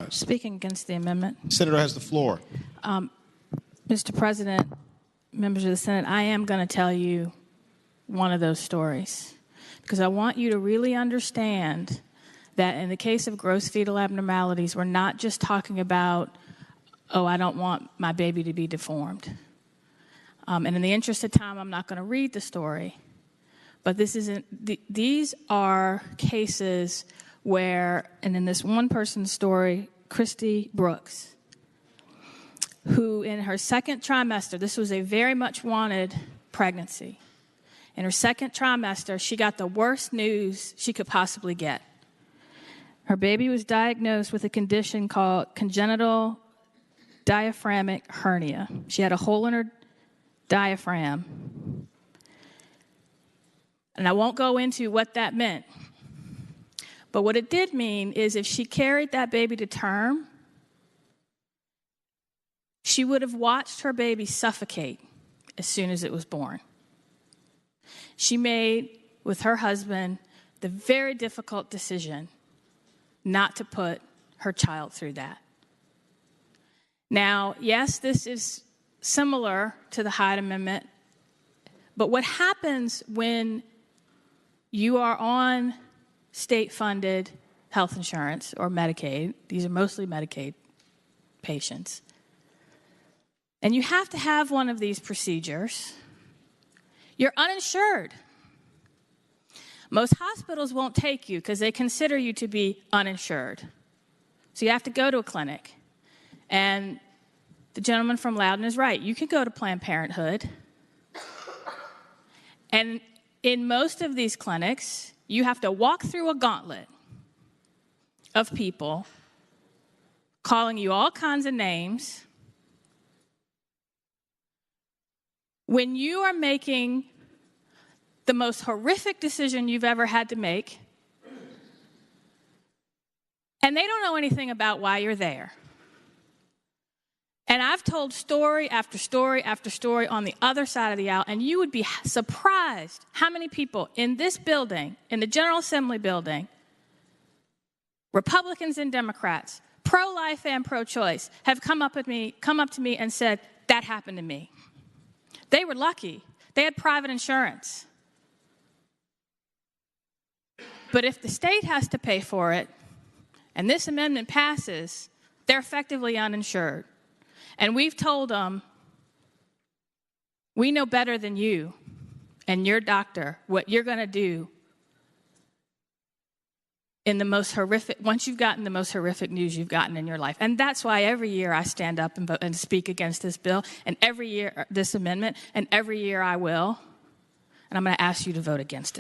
Speaking against the amendment. Senator has the floor. Mr. President, members of the Senate, I am going to tell you one of those stories because I want you to really understand that in the case of gross fetal abnormalities, we're not just talking about, oh, I don't want my baby to be deformed. And in the interest of time, I'm not going to read the story. But these are cases where, and in this one person's story, Christy Brooks, who in her second trimester, this was a very much wanted pregnancy. In her second trimester, she got the worst news she could possibly get. Her baby was diagnosed with a condition called congenital diaphragmatic hernia. She had a hole in her diaphragm. And I won't go into what that meant. But what it did mean is if she carried that baby to term, she would have watched her baby suffocate as soon as it was born. She made, with her husband, the very difficult decision not to put her child through that. Now, yes, this is similar to the Hyde Amendment, but what happens when you are on state-funded health insurance or Medicaid, these are mostly Medicaid patients, and you have to have one of these procedures, you're uninsured. Most hospitals won't take you because they consider you to be uninsured. So you have to go to a clinic. And the gentleman from Loudoun is right. You can go to Planned Parenthood. And in most of these clinics, you have to walk through a gauntlet of people calling you all kinds of names when you are making the most horrific decision you've ever had to make, and they don't know anything about why you're there. And I've told story after story after story on the other side of the aisle, and you would be surprised how many people in this building, in the General Assembly building, Republicans and Democrats, pro-life and pro-choice, have come up to me and said, that happened to me. They were lucky. They had private insurance. But if the state has to pay for it, and this amendment passes, they're effectively uninsured. And we've told them, we know better than you and your doctor what you're going to do in the most horrific, once you've gotten the most horrific news you've gotten in your life. And that's why every year I stand up and vote and speak against this bill, and every year, this amendment, and every year I will. And I'm going to ask you to vote against it.